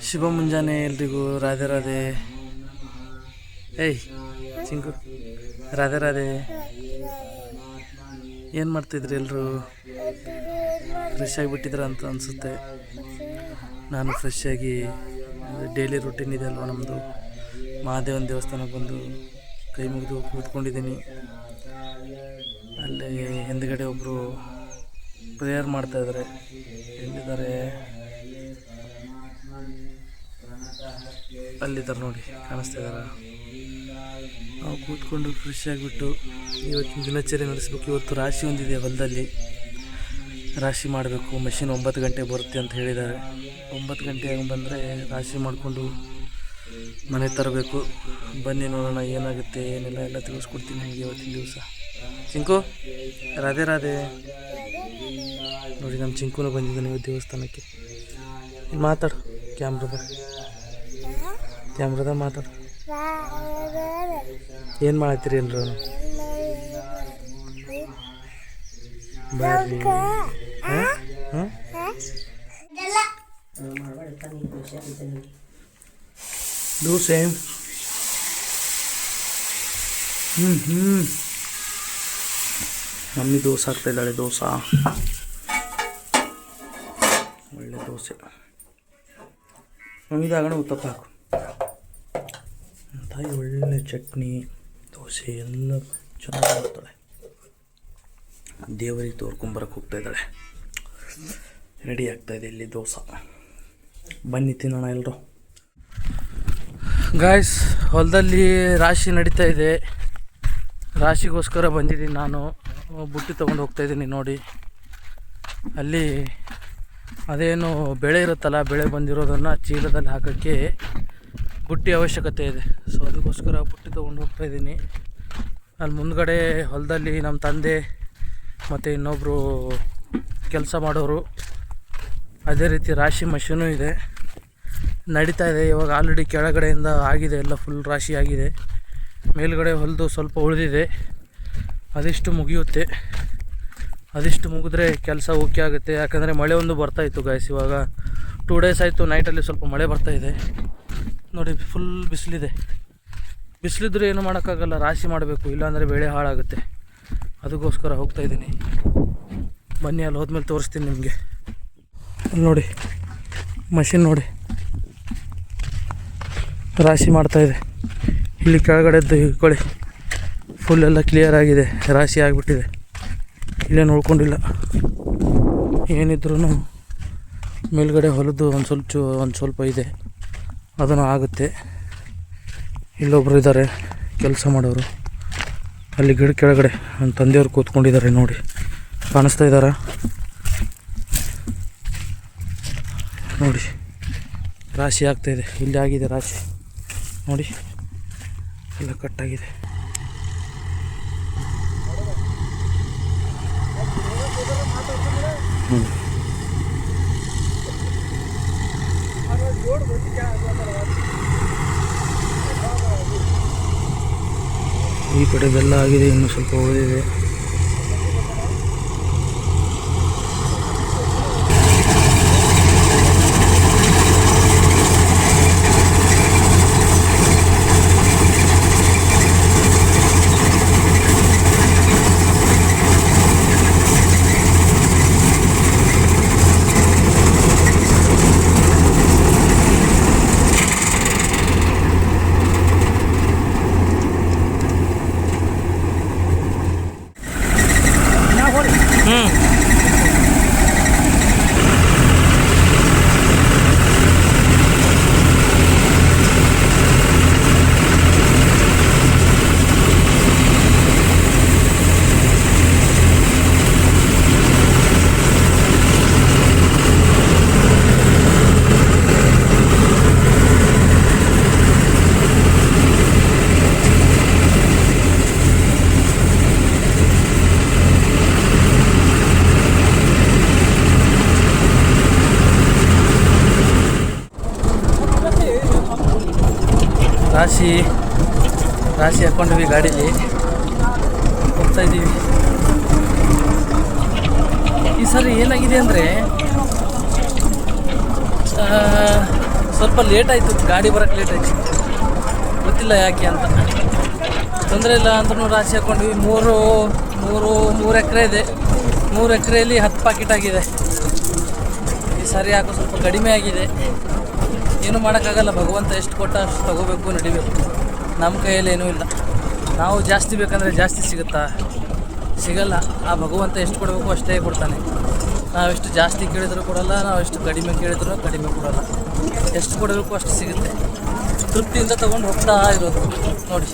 ಶುಭ ಮುಂಜಾನೆ ಎಲ್ರಿಗೂ. ರಾಧೆ ರಾಧೆ. ಏಯ್ ಚಿಂಕು, ರಾಧೆ ರಾಧೆ. ಏನು ಮಾಡ್ತಿದ್ರಿ ಎಲ್ಲರೂ? ಫ್ರೆಶ್ ಆಗಿಬಿಟ್ಟಿದ್ರ ಅಂತ ಅನಿಸುತ್ತೆ. ನಾನು ಫ್ರೆಶ್ ಆಗಿ ಡೈಲಿ ರೂಟೀನ್ ಇದೆ ಅಲ್ವ ನಮ್ಮದು, ಮಹಾದೇವನ ದೇವಸ್ಥಾನಕ್ಕೆ ಬಂದು ಕೈ ಮುಗಿದು ಕೂತ್ಕೊಂಡಿದ್ದೀನಿ. ಅಲ್ಲಿ ಹಿಂದ್ಗಡೆ ಒಬ್ಬರು ಪ್ರೇಯರ್ ಮಾಡ್ತಾಯಿದ್ದಾರೆ. ಎಲ್ಲಿದ್ದಾರೆ? ಅಲ್ಲಿದ್ದಾರೆ ನೋಡಿ, ಕಾಣಿಸ್ತಾ ಇದ್ದಾರ. ನಾವು ಕೂತ್ಕೊಂಡು ಫ್ರೆಶ್ ಆಗಿಬಿಟ್ಟು ಇವತ್ತಿನ ದಿನಚರಿ ನಡೆಸಬೇಕು. ಇವತ್ತು ರಾಶಿ ಹೊಂದಿದೆ, ಹೊಲದಲ್ಲಿ ರಾಶಿ ಮಾಡಬೇಕು. ಮಷಿನ್ 9 ಗಂಟೆಗೆ ಬರುತ್ತೆ ಅಂತ ಹೇಳಿದ್ದಾರೆ. 9 ಗಂಟೆಗೆ ಬಂದರೆ ರಾಶಿ ಮಾಡಿಕೊಂಡು ಮನೆ ತರಬೇಕು. ಬನ್ನಿ ನೋಡೋಣ ಏನಾಗುತ್ತೆ ಏನಿಲ್ಲ, ಎಲ್ಲ ತಿಳಿಸ್ಕೊಡ್ತೀನಿ ನಿಮಗೆ ಇವತ್ತಿನ ದಿವಸ. ಚಿಂಕು, ರಾಧೆ ರಾಧೆ. ನೋಡಿ ನಮ್ಮ ಚಿಂಕುನು ಬಂದಿದ್ದಾನೆ ನೀವು ದೇವಸ್ಥಾನಕ್ಕೆ. ಮಾತಾಡು ಕ್ಯಾಮ್ರದ ಮಾತಾಡು. ಏನು ಮಾಡತ್ತೀರಿ ಎಲ್ಲರೂ? ಬರ್ರಿ. ಹಾಂ ದೋಸೆ. ಮಮ್ಮಿ ದೋಸೆ ಹಾಕ್ತಾ ಇದ್ದಾಳೆ. ದೋಸೆ, ಒಳ್ಳೆ ದೋಸೆ. ಮಮ್ಮಿದಾಗಣ ಉತ್ತಪ್ಪ ಹಾಕು. ತಾಯಿ ಒಳ್ಳೆ ಚಟ್ನಿ, ದೋಸೆ ಎಲ್ಲ ಚೆನ್ನಾಗಿ ಮಾಡ್ತಾಳೆ. ದೇವರಿಗೆ ತೋರ್ಕೊಂಬರಕ್ಕೆ ಹೋಗ್ತಾ ಇದ್ದಾಳೆ. ರೆಡಿ ಆಗ್ತಾಯಿದೆ ಇಲ್ಲಿ ದೋಸೆ. ಬನ್ನಿ ತಿನ್ನೋಣ ಎಲ್ಲರೂ. ಗಾಯ್ಸ್, ಹೊಲದಲ್ಲಿ ರಾಶಿ ನಡೀತಾ ಇದೆ. ರಾಶಿಗೋಸ್ಕರ ಬಂದಿದ್ದೀನಿ ನಾನು. ಬುಟ್ಟಿ ತೊಗೊಂಡು ಹೋಗ್ತಾಯಿದ್ದೀನಿ ನೋಡಿ. ಅಲ್ಲಿ ಅದೇನು ಬೆಳೆ ಇರುತ್ತಲ್ಲ, ಬೆಳೆ ಬಂದಿರೋದನ್ನು ಚೀಲದಲ್ಲಿ ಹಾಕೋಕ್ಕೆ ಬುಟ್ಟಿ ಅವಶ್ಯಕತೆ ಇದೆ. ಸೊ ಅದಕ್ಕೋಸ್ಕರ ಬುಟ್ಟಿ ತೊಗೊಂಡು ಹೋಗ್ತಾಯಿದ್ದೀನಿ. ಅಲ್ಲಿ ಮುಂದ್ಗಡೆ ಹೊಲದಲ್ಲಿ ನಮ್ಮ ತಂದೆ ಮತ್ತು ಇನ್ನೊಬ್ಬರು ಕೆಲಸ ಮಾಡೋರು, ಅದೇ ರೀತಿ ರಾಶಿ ಮಷೀನು ಇದೆ, ನಡೀತಾ ಇದೆ. ಇವಾಗ ಆಲ್ರೆಡಿ ಕೆಳಗಡೆಯಿಂದ ಆಗಿದೆ, ಎಲ್ಲ ಫುಲ್ ರಾಶಿ ಆಗಿದೆ. ಮೇಲ್ಗಡೆ ಹೊಲದು ಸ್ವಲ್ಪ ಉಳಿದಿದೆ, ಅದಿಷ್ಟು ಮುಗಿಯುತ್ತೆ. ಅದಿಷ್ಟು ಮುಗಿದ್ರೆ ಕೆಲಸ ಓಕೆ ಆಗುತ್ತೆ. ಯಾಕಂದರೆ ಮಳೆ ಒಂದು ಬರ್ತಾಯಿತ್ತು ಗಾಯ್ಸ್. ಇವಾಗ 2 ಡೇಸ್ ಆಯಿತು, ನೈಟಲ್ಲಿ ಸ್ವಲ್ಪ ಮಳೆ ಬರ್ತಾಯಿದೆ ನೋಡಿ. ಫುಲ್ ಬಿಸಿಲಿದೆ. ಬಿಸಿಲಿದ್ರೆ ಏನು ಮಾಡೋಕ್ಕಾಗಲ್ಲ, ರಾಶಿ ಮಾಡಬೇಕು, ಇಲ್ಲಾಂದರೆ ಬೆಳೆ ಹಾಳಾಗುತ್ತೆ. ಅದಕ್ಕೋಸ್ಕರ ಹೋಗ್ತಾಯಿದ್ದೀನಿ. ಬನ್ನಿ, ಅಲ್ಲಿ ಹೋದ್ಮೇಲೆ ತೋರಿಸ್ತೀನಿ ನಿಮಗೆ. ನೋಡಿ ಮಷಿನ್ ನೋಡಿ, ರಾಶಿ ಮಾಡ್ತಾಯಿದೆ. ಇಲ್ಲಿ ಕೆಳಗಡೆದ್ದು ಇಟ್ಕೊಳ್ಳಿ, ಫುಲ್ ಎಲ್ಲ ಕ್ಲಿಯರ್ ಆಗಿದೆ, ರಾಶಿ ಆಗಿಬಿಟ್ಟಿದೆ. ಇಲ್ಲೇನು ಉಳ್ಕೊಂಡಿಲ್ಲ. ಏನಿದ್ರೂ ಮೇಲ್ಗಡೆ ಹೊಲದ್ದು ಒಂದು ಸ್ವಲ್ಪ ಇದೆ, ಅದನ್ನು ಆಗುತ್ತೆ. ಇಲ್ಲೊಬ್ರು ಇದ್ದಾರೆ ಕೆಲಸ ಮಾಡೋರು, ಅಲ್ಲಿ ಗಿಡ ಕೆಳಗಡೆ ನನ್ನ ತಂದೆಯವ್ರು ಕೂತ್ಕೊಂಡಿದ್ದಾರೆ ನೋಡಿ, ಕಾಣಿಸ್ತಾ ಇದ್ದಾರಾ ನೋಡಿ. ರಾಶಿ ಆಗ್ತಾಯಿದೆ, ಇಲ್ಲಿ ಆಗಿದೆ ರಾಶಿ ನೋಡಿ, ಎಲ್ಲ ಕಟ್ಟಾಗಿದೆ. ಈ ಕಡೆ ಬೆಲ್ಲ ಆಗಿದೆ, ಇನ್ನು ಸ್ವಲ್ಪ ಉಳಿದಿದೆ. ರಾಶಿ ಹಾಕ್ಕೊಂಡ್ವಿ, ಗಾಡೀಲಿ ಹೋಗ್ತಾ ಇದ್ದೀವಿ. ಈ ಸರಿ ಏನಾಗಿದೆ ಅಂದರೆ ಸ್ವಲ್ಪ ಲೇಟ್ ಆಯಿತು, ಗಾಡಿ ಬರೋಕ್ಕೆ ಲೇಟ್ ಆಯಿತು, ಗೊತ್ತಿಲ್ಲ ಯಾಕೆ ಅಂತ. ತೊಂದರೆ ಇಲ್ಲ ಅಂದ್ರೂ ರಾಶಿ ಹಾಕ್ಕೊಂಡ್ವಿ. ಮೂರು ಎಕರೆ ಇದೆ. 3 ಎಕರೆಯಲ್ಲಿ 10 ಪ್ಯಾಕೆಟ್ ಆಗಿದೆ. ಈ ಸಾರಿ ಯಾಕೋ ಸ್ವಲ್ಪ ಕಡಿಮೆ ಆಗಿದೆ. ಏನೂ ಮಾಡೋಕ್ಕಾಗಲ್ಲ, ಭಗವಂತ ಎಷ್ಟು ಕೊಟ್ಟ ಅಷ್ಟು ತೊಗೋಬೇಕು, ನಡಿಬೇಕು. ನಮ್ಮ ಕೈಯಲ್ಲಿ ಏನೂ ಇಲ್ಲ. ನಾವು ಜಾಸ್ತಿ ಬೇಕಂದರೆ ಜಾಸ್ತಿ ಸಿಗುತ್ತಾ? ಸಿಗಲ್ಲ. ಆ ಭಗವಂತ ಎಷ್ಟು ಕೊಡಬೇಕು ಅಷ್ಟೇ ಕೊಡ್ತಾನೆ. ನಾವೆಷ್ಟು ಜಾಸ್ತಿ ಕೇಳಿದರೂ ಕೊಡಲ್ಲ, ನಾವೆಷ್ಟು ಕಡಿಮೆ ಕೇಳಿದ್ರೂ ಕಡಿಮೆ ಕೊಡಲ್ಲ. ಎಷ್ಟು ಕೊಡಬೇಕು ಅಷ್ಟು ಸಿಗುತ್ತೆ. ತೃಪ್ತಿಯಿಂದ ತೊಗೊಂಡು ಹೋಗ್ತಾ ಇರೋದು. ನೋಡಿ,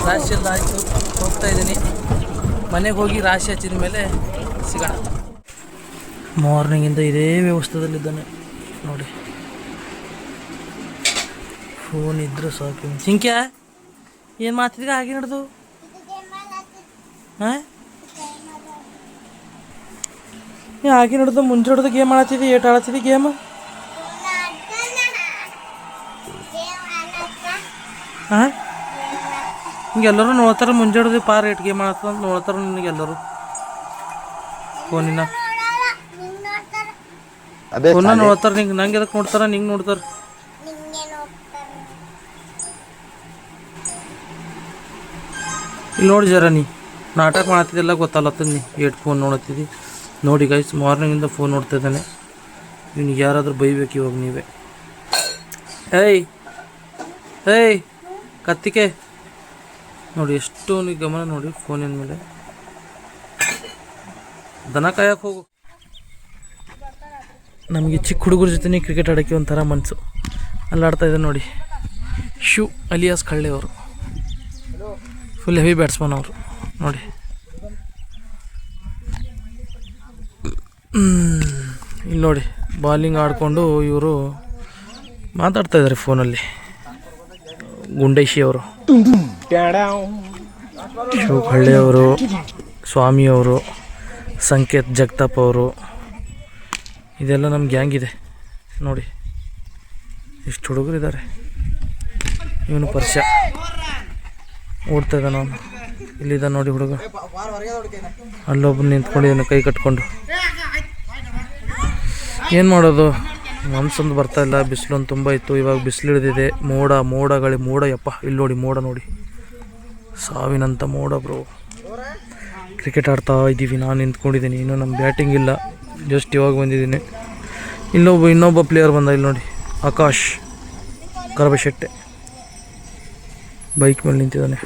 ರಾಶಿ ಎಲ್ಲ ಆಯಿತು, ಹೋಗ್ತಾ ಇದ್ದೀನಿ. ಮನೆಗೆ ಹೋಗಿ ರಾಶಿ ಹಚ್ಚಿದ ಮೇಲೆ ಸಿಗೋಣ. ಮಾರ್ನಿಂಗಿಂದ ಇದೇ ವ್ಯವಸ್ಥೆದಲ್ಲಿದ್ದಾನೆ ನೋಡಿ. ಫೋನ್ ಇದ್ದರೂ ಸಾಕು. ಚಿಂಕ್ಯಾ ಏನು ಮಾತಿದ್ಗ ಹಾಗೆ ನಡೆದು? ಹಾಂ, ಹಾಗೆ ನಡೆದು ಮುಂಚೆ ಹಿಡ್ದು ಗೇಮ್ ಆಡ್ತಿದ್ದಿ? ಏಟು ಆಡ್ತಿದ್ದಿ ಗೇಮ್? ಹಾಂ, ಹಿಂಗೆಲ್ಲರೂ ನೋಡ್ತಾರೆ ಮುಂಜಾಡ್ದು ಪಾರ್ ಏಟ್ ಗೇಮ್ ಆಡ್ತಂತ ನೋಡ್ತಾರೆ ನಿನಗೆಲ್ಲರೂ. ಫೋನಿನ ಫೋನ ನೋಡ್ತಾರೆ. ನಿಂಗೆ ನಂಗೆ ಎದಕ್ಕೆ ನೋಡ್ತಾರೆ? ನಿಂಗೆ ನೋಡ್ತಾರೆ. ಇಲ್ಲಿ ನೋಡಿ ಜರ, ನೀ ನಾಟಕ ಮಾಡ್ತಿದ್ದೆಲ್ಲ ಗೊತ್ತಲ್ಲತ್ತ. ನೀ ಏಟ್ ಫೋನ್ ನೋಡ್ತಿದ್ದಿ ನೋಡಿ ಗೈಸ್. ಮಾರ್ನಿಂಗಿಂದ ಫೋನ್ ನೋಡ್ತಾ ಇದ್ದಾನೆ. ಇವ್ನಿಗೆ ಯಾರಾದರೂ ಬೈಬೇಕು ಇವಾಗ ನೀವೇ. ಏಯ್ ಕತ್ತಿಕೆ ನೋಡಿ, ಎಷ್ಟು ಗಮನ ನೋಡಿ ಫೋನಿನ ಮೇಲೆ. ದನ ಕಾಯಕ್ಕೆ ಹೋಗು. ನಮಗೆ ಚಿಕ್ಕ ಹುಡುಗರ ಜೊತೆ ಕ್ರಿಕೆಟ್ ಆಡೋಕ್ಕೆ ಒಂಥರ ಮನಸ್ಸು. ಅಲ್ಲಿ ಆಡ್ತಾಯಿದ್ದೆ ನೋಡಿ. ಶೂ ಅಲಿಯಾಸ್ ಕಳ್ಳೆ ಅವರು, ಫುಲ್ ಹೆವಿ ಬ್ಯಾಟ್ಸ್ಮನ್ ಅವರು ನೋಡಿ. ಇಲ್ಲಿ ನೋಡಿ, ಬಾಲಿಂಗ್ ಆಡಿಕೊಂಡು ಇವರು ಮಾತಾಡ್ತಾಯಿದ್ದಾರೆ ಫೋನಲ್ಲಿ. ಗುಂಡೇಶಿ ಅವರು, ಶೂ ಕಳ್ಳೆಯವರು, ಸ್ವಾಮಿಯವರು, ಸಂಕೇತ್ ಜಗತಾಪ್ ಅವರು, ಇದೆಲ್ಲ ನಮ್ಮ ಗ್ಯಾಂಗ್ ಇದೆ ನೋಡಿ. ಇಷ್ಟು ಹುಡುಗರಿದ್ದಾರೆ. ಇವನು ಪರ್ಷ ಓಡ್ತಾ ಇದ್ದಾನೆ ಅವನು. ಇಲ್ಲಿದ್ದ ನೋಡಿ ಹುಡುಗ. ಅಲ್ಲೊಬ್ಬ ನಿಂತ್ಕೊಂಡಿದ್ದಾನೆ ಕೈ ಕಟ್ಕೊಂಡು. ಏನು ಮಾಡೋದು, ಮನ್ಸೊಂದು ಬರ್ತಾಯಿಲ್ಲ. ಬಿಸಿಲೊಂದು ತುಂಬ ಇತ್ತು, ಇವಾಗ ಬಿಸಿಲು ಹಿಡಿದಿದೆ. ಮೋಡ ಯಪ್ಪ, ಇಲ್ಲಿ ನೋಡಿ ಮೋಡ ನೋಡಿ, ಸಾವಿನಂಥ ಮೋಡ ಬ್ರೋ. ಕ್ರಿಕೆಟ್ ಆಡ್ತಾ ಇದ್ದೀವಿ. ನಾನು ನಿಂತ್ಕೊಂಡಿದ್ದೀನಿ. ಇನ್ನೂ ನಮ್ಮ ಬ್ಯಾಟಿಂಗ್ ಇಲ್ಲ, ಜಸ್ಟ್ ಇವಾಗ ಬಂದಿದ್ದೀನಿ. ಇನ್ನೊಬ್ಬ ಪ್ಲೇಯರ್ ಬಂದ. ಇಲ್ಲಿ ನೋಡಿ, ಆಕಾಶ್ ಕರಬಶೆಟ್ಟೆ ಬೈಕ್ ಮೇಲೆ ನಿಂತಿದ್ದಾನೆ.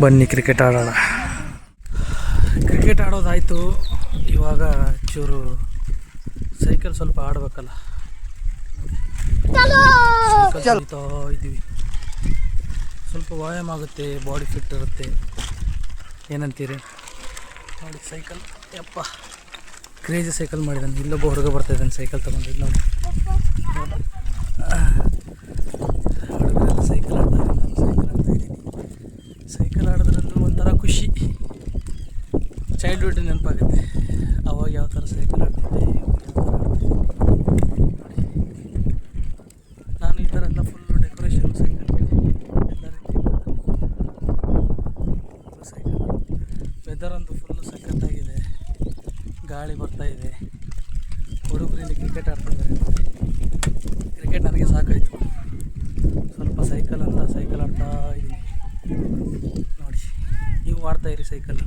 ಬನ್ನಿ ಕ್ರಿಕೆಟ್ ಆಡೋಣ. ಕ್ರಿಕೆಟ್ ಆಡೋದಾಯಿತು. ಇವಾಗ ಚೂರು ಸೈಕಲ್ ಸ್ವಲ್ಪ ಆಡಬೇಕಲ್ಲ, ಕಲಿತಾ ಇದ್ದೀವಿ. ಸ್ವಲ್ಪ ವ್ಯಾಯಾಮ ಆಗುತ್ತೆ, ಬಾಡಿ ಫಿಟ್ ಇರುತ್ತೆ. ಏನಂತೀರಿ ನೋಡಿ. ಸೈಕಲ್ ಯಪ್ಪ ಕ್ರೇಜಿ ಸೈಕಲ್ ಮಾಡಿದ್ದಾನೆ. ಇಲ್ಲೊಬ್ಬ ಹುಡುಗ ಬರ್ತಾಯಿದ್ದಾನೆ ಸೈಕಲ್ ತೊಗೊಂಡು. ಇಲ್ಲಿ ನೋಡಿ, ಹುಡುಗರೆಲ್ಲ ಸೈಕಲ್ ಆಡ್ತಾರೆ, ನಾನು ಸೈಕಲ್ ಆಡ್ತಾಯಿದ್ದೀನಿ. ಸೈಕಲ್ ಆಡೋದ್ರಲ್ಲೂ ಒಂಥರ ಖುಷಿ. ಚೈಲ್ಡ್ಹುಡ್ ನೆನಪಾಗುತ್ತೆ. ಅವಾಗ ಯಾವ ಥರ ಸೈಕಲ್ ಆಡ್ತಿದ್ದೆ, ನಾನು ಈ ಥರ ಎಲ್ಲ ಫುಲ್ಲು ಡೆಕೋರೇಷನ್ ಸೈಕಲ್ ಎಲ್ಲ ರೀತಿಯಿಂದ ಸೈಕಲ್. ವೆದರ್ ಅಂತೂ ಫುಲ್ಲು ಸಖತ್ತಾಗಿದೆ, ಗಾಳಿ ಬರ್ತಾಯಿದೆ. ಹುಡುಗರು ಇಲ್ಲಿ ಕ್ರಿಕೆಟ್ ಆಡ್ತಾಯಿದ್ದಾರೆ. ಕ್ರಿಕೆಟ್ ನನಗೆ ಸಾಕಾಯಿತು. ಸ್ವಲ್ಪ ಸೈಕಲ್ ಆಡ್ತಾ ಇದ್ದೀನಿ ನೋಡಿ. ನೀವು ಆಡ್ತಾಯಿರಿ ಸೈಕಲ್.